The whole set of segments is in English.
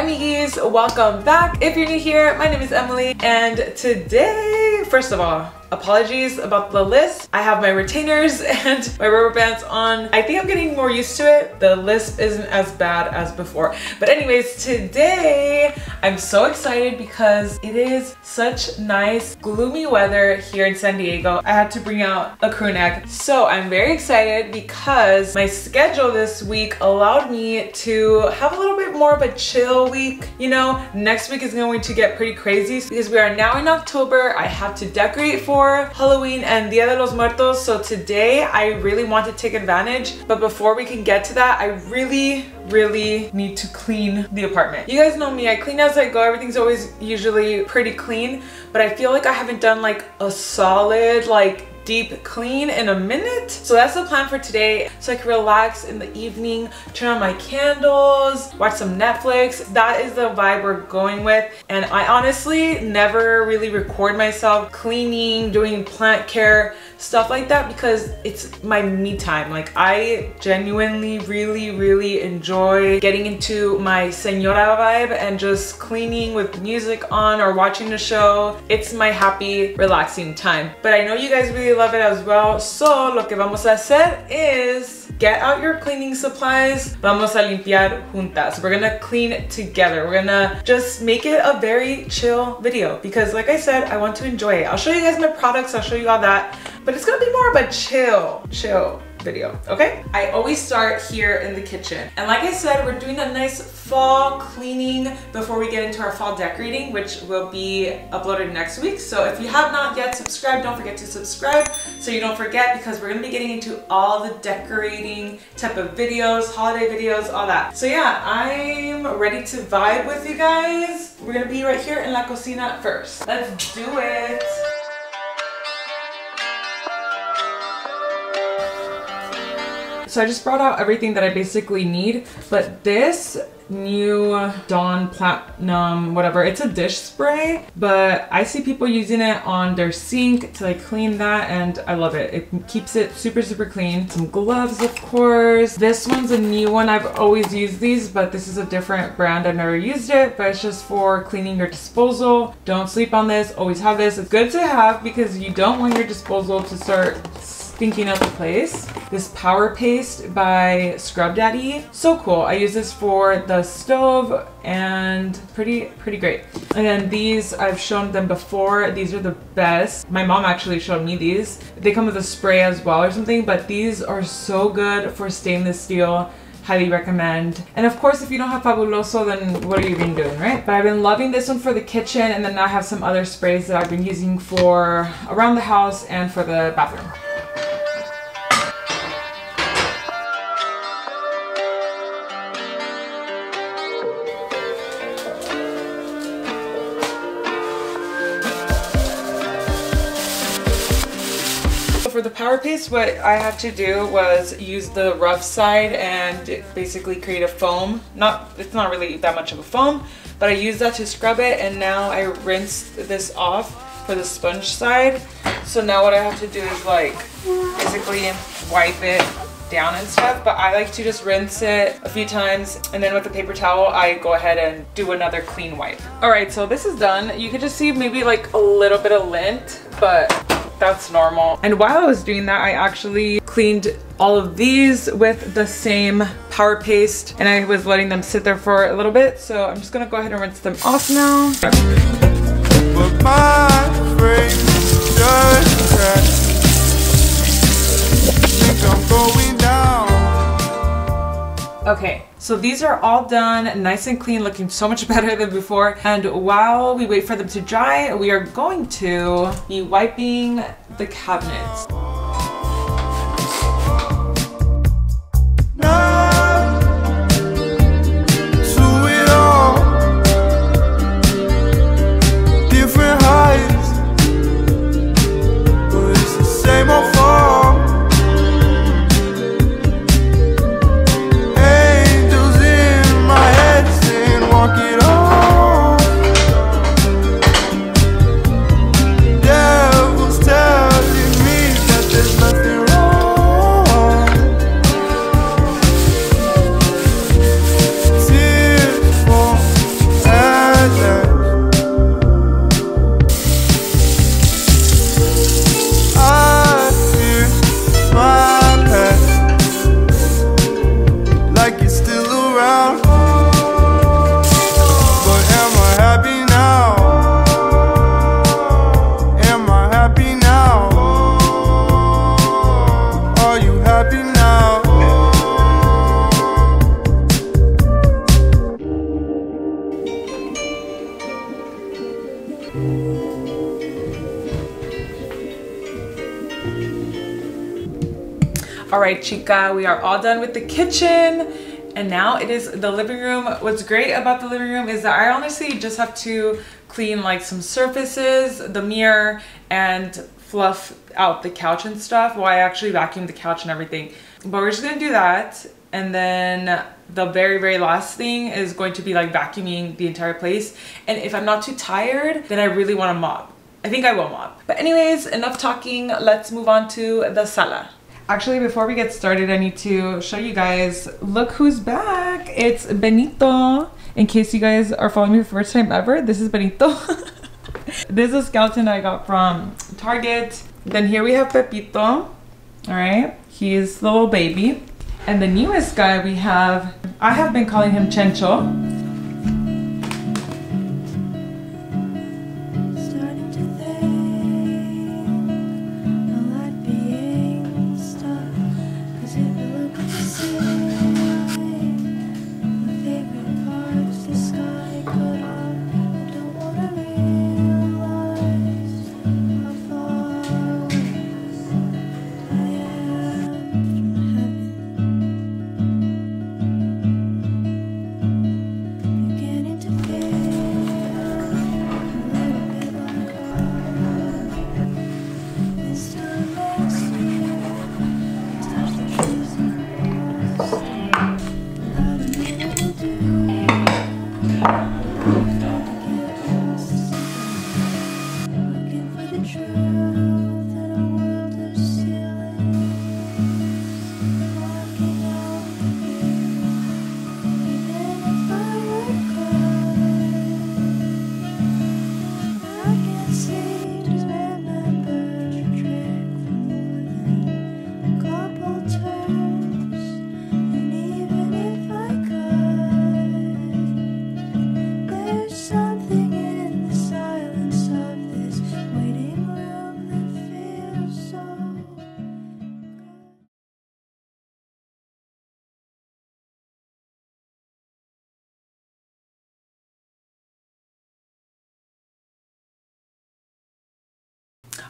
amigues, welcome back. If you're new here, my name is Emily, and today, first of all, apologies about the list. I have my retainers and my rubber bands on. I think I'm getting more used to it. The lisp isn't as bad as before. But anyways, today I'm so excited because it is such nice gloomy weather here in San Diego. I had to bring out a crew neck. So I'm very excited because my schedule this week allowed me to have a little bit more of a chill week. You know, next week is going to get pretty crazy because we are now in October. I have to decorate for Halloween and Dia de los Muertos. So today I really want to take advantage, but before we can get to that, I really need to clean the apartment. You guys know me, I clean as I go. Everything's always usually pretty clean, but I feel like I haven't done like a solid deep clean in a minute. So that's the plan for today, so I can relax in the evening, turn on my candles, watch some Netflix. That is the vibe we're going with. And I honestly never really record myself cleaning, doing plant care, stuff like that, because it's my me time. Like, I genuinely really enjoy getting into my señora vibe and just cleaning with music on or watching a show. It's my happy, relaxing time. But I know you guys really love it as well. So lo que vamos a hacer is get out your cleaning supplies. Vamos a limpiar juntas. We're gonna clean together. We're gonna just make it a very chill video because, like I said, I want to enjoy it. I'll show you guys my products, I'll show you all that, but it's gonna be more of a chill video, okay? I always start here in the kitchen. And like I said, we're doing a nice fall cleaning before we get into our fall decorating, which will be uploaded next week. So if you have not yet subscribed, don't forget to subscribe so you don't forget, because we're gonna be getting into all the decorating type of videos, holiday videos, all that. So yeah, I'm ready to vibe with you guys. We're gonna be right here in La Cocina first. Let's do it. So I just brought out everything that I basically need, but this new Dawn Platinum, whatever, it's a dish spray, but I see people using it on their sink to clean that, and I love it. It keeps it super clean. Some gloves, of course. This one's a new one. I've always used these, but this is a different brand. I've never used it, but it's just for cleaning your disposal. Don't sleep on this. Always have this. It's good to have because you don't want your disposal to start stinking up the place. This Power Paste by Scrub Daddy, so cool. I use this for the stove and pretty great. And then these, I've shown them before. These are the best. My mom actually showed me these. They come with a spray as well or something, but these are so good for stainless steel. Highly recommend. And of course, if you don't have Fabuloso, then what are you even doing, right? But I've been loving this one for the kitchen, and then I have some other sprays that I've been using for around the house and for the bathroom. For the Power Paste, what I had to do was use the rough side and basically create a foam. It's not really that much of a foam, but I used that to scrub it, and now I rinsed this off for the sponge side. So now what I have to do is basically wipe it down and stuff, but I like to just rinse it a few times, and then with a paper towel I go ahead and do another clean wipe. Alright, so this is done. You could just see maybe a little bit of lint, but that's normal. And while I was doing that, I actually cleaned all of these with the same Power Paste, and I was letting them sit there for a little bit, so I'm just gonna go ahead and rinse them off now. But my brain just crashed. I'm going down. Okay, so these are all done, nice and clean, looking so much better than before. And while we wait for them to dry, we are going to be wiping the cabinets. Devils telling me that All right, chica, we are all done with the kitchen. And now it is the living room. What's great about the living room is that I honestly just have to clean like some surfaces, the mirror, and fluff out the couch and stuff. Well, I actually vacuumed the couch and everything. But we're just gonna do that. And then the very last thing is going to be like vacuuming the entire place. And if I'm not too tired, then I really wanna mop. I think I will mop. But anyways, enough talking. Let's move on to the sala. Actually, before we get started, I need to show you guys, look who's back. It's Benito. In case you guys are following me for the first time ever, this is Benito. This is a skeleton I got from Target. Then here we have Pepito. All right, he's the little baby. And the newest guy we have, I have been calling him Chencho.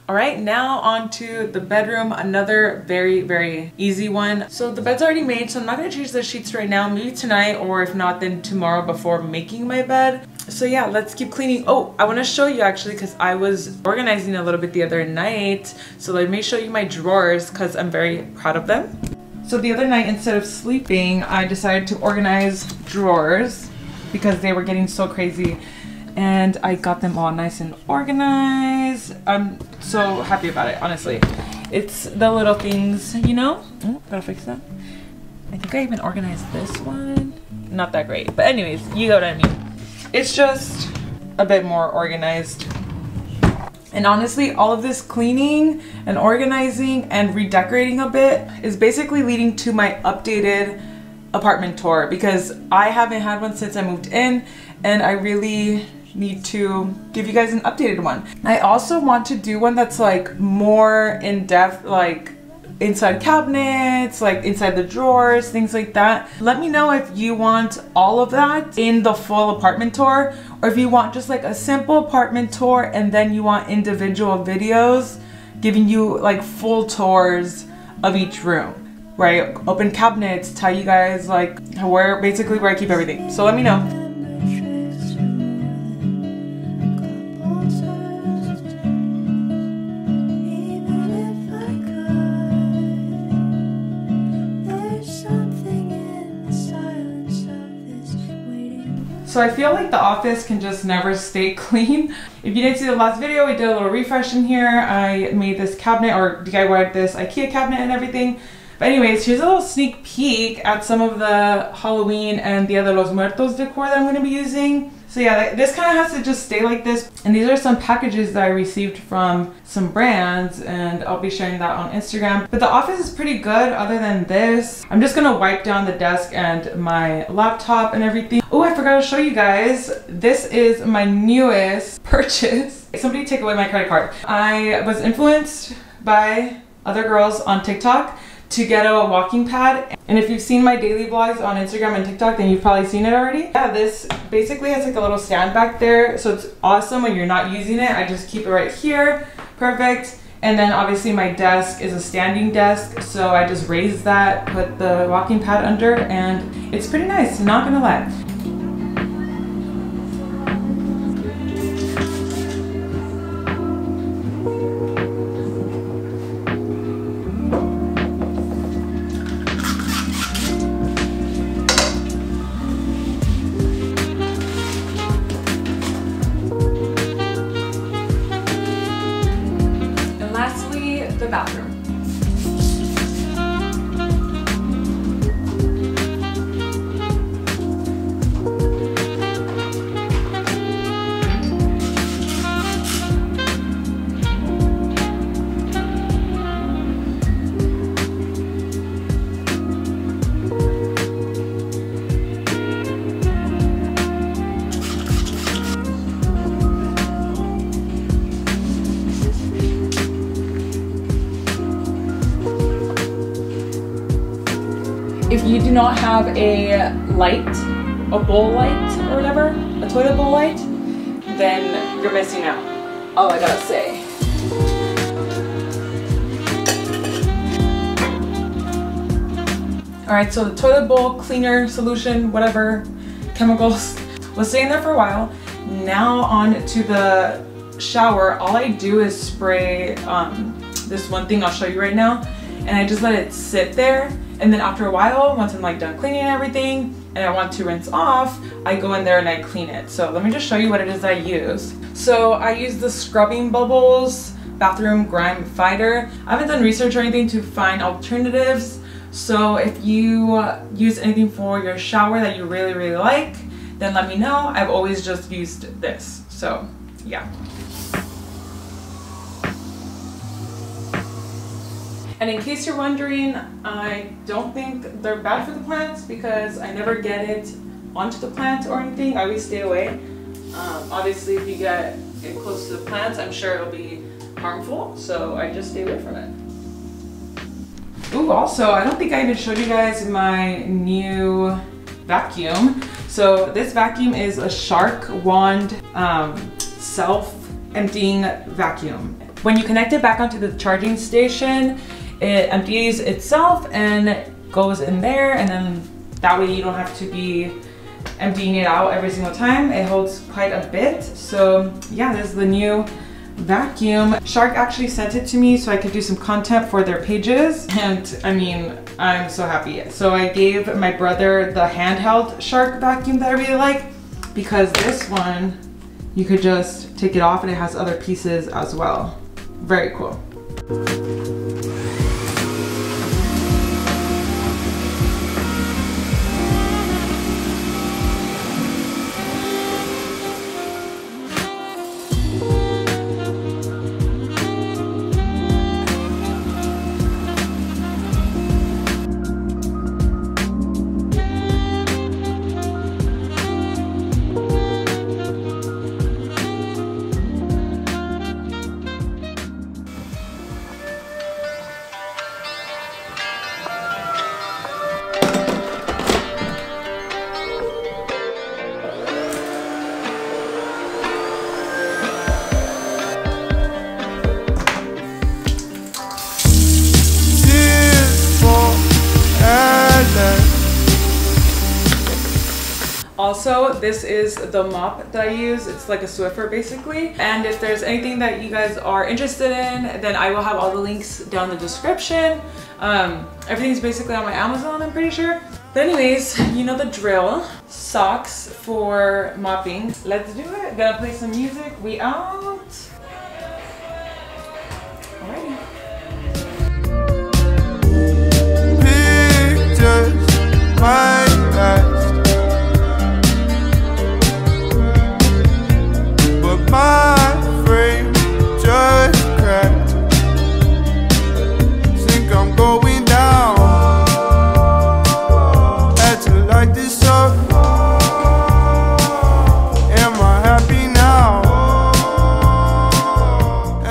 All right, now on to the bedroom, another very easy one. So the bed's already made, so I'm not gonna change the sheets right now, maybe tonight, or if not, then tomorrow before making my bed. So yeah, let's keep cleaning. Oh, I wanna show you actually, because I was organizing a little bit the other night. So let me show you my drawers, because I'm very proud of them. So the other night, instead of sleeping, I decided to organize drawers because they were getting so crazy. And I got them all nice and organized. I'm so happy about it, honestly. It's the little things, you know? Oh, gotta fix that. I think I even organized this one. Not that great, but anyways, you know what I mean. It's just a bit more organized. And honestly, all of this cleaning and organizing and redecorating a bit is basically leading to my updated apartment tour, because I haven't had one since I moved in, and I really need to give you guys an updated one. I also want to do one that's like more in depth, like inside cabinets, like inside the drawers, things like that. Let me know if you want all of that in the full apartment tour, or if you want just like a simple apartment tour and then you want individual videos giving you like full tours of each room, right? Open cabinets, tell you guys like basically where I keep everything. So let me know. So I feel like the office can just never stay clean. If you didn't see the last video, we did a little refresh in here. I made this cabinet, or DIY'd this IKEA cabinet and everything. But anyways, here's a little sneak peek at some of the Halloween and Dia de los Muertos decor that I'm going to be using. So yeah, this kind of has to just stay like this. And these are some packages that I received from some brands, and I'll be sharing that on Instagram. But the office is pretty good other than this. I'm just gonna wipe down the desk and my laptop and everything. Oh, I forgot to show you guys. This is my newest purchase. Somebody take away my credit card. I was influenced by other girls on TikTok to get a walking pad. And if you've seen my daily vlogs on Instagram and TikTok, then you've probably seen it already. Yeah, this basically has like a little stand back there. So it's awesome when you're not using it. I just keep it right here. Perfect. And then obviously my desk is a standing desk, so I just raise that, put the walking pad under, and it's pretty nice, not gonna lie. The bathroom. If you do not have a light, a bowl light or whatever, a toilet bowl light, then you're missing out. All I gotta say. All right, so the toilet bowl cleaner solution, whatever, chemicals, was staying there for a while. Now on to the shower. All I do is spray this one thing I'll show you right now, and I just let it sit there. And then after a while, once I'm like done cleaning everything and I want to rinse off, I go in there and I clean it. So let me just show you what it is I use. So I use the Scrubbing Bubbles Bathroom Grime Fighter. I haven't done research or anything to find alternatives. So if you use anything for your shower that you really, really like, then let me know. I've always just used this. So yeah. And in case you're wondering, I don't think they're bad for the plants because I never get it onto the plant or anything. I always stay away. Obviously, if you get it close to the plants, I'm sure it'll be harmful, so I just stay away from it. Ooh, also, I don't think I even showed you guys my new vacuum. So this vacuum is a Shark Wand self-emptying vacuum. When you connect it back onto the charging station, it empties itself and goes in there, and then that way you don't have to be emptying it out every single time. It holds quite a bit. So yeah, this is the new vacuum. Shark actually sent it to me so I could do some content for their pages, and I mean, I'm so happy. So I gave my brother the handheld Shark vacuum that I really like, because this one, you could just take it off and it has other pieces as well. Very cool. Also, this is the mop that I use. It's like a Swiffer basically. And if there's anything that you guys are interested in, then I will have all the links down in the description. Everything's basically on my Amazon, I'm pretty sure. But anyways, you know the drill. Socks for mopping. Let's do it. Gonna play some music. We out. Alrighty. Pictures, my past. But my frame just cracked. Think I'm going down. Had to light this up. Am I happy now?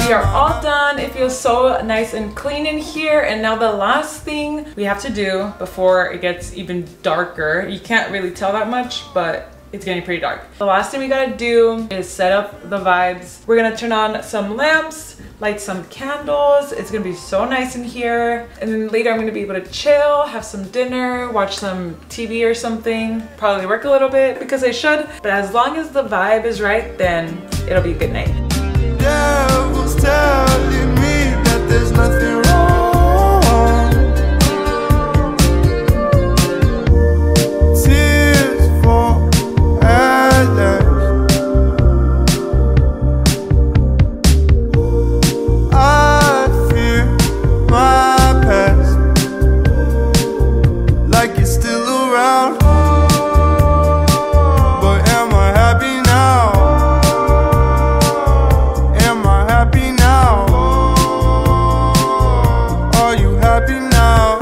We are all done. It feels so nice and clean in here. And now the last thing we have to do before it gets even darker, you can't really tell that much, but it's getting pretty dark. The last thing we gotta do is set up the vibes. We're gonna turn on some lamps, light some candles. It's gonna be so nice in here. And then later I'm gonna be able to chill, have some dinner, watch some TV or something. Probably work a little bit because I should, but as long as the vibe is right, then it'll be a good night. Devil's telling me that there's nothing wrong. Tears fall at last. I fear my past, like it's still around. But am I happy now? Am I happy now? Are you happy now?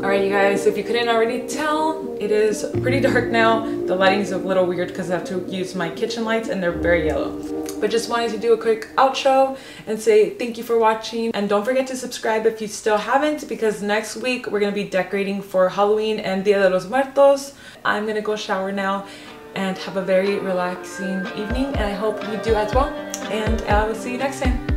Alright you guys, if you couldn't already tell, it is pretty dark now. The lighting is a little weird because I have to use my kitchen lights and they're very yellow. But just wanted to do a quick outro and say thank you for watching. And don't forget to subscribe if you still haven't, because next week we're going to be decorating for Halloween and Dia de los Muertos. I'm going to go shower now and have a very relaxing evening, and I hope you do as well. And I will see you next time.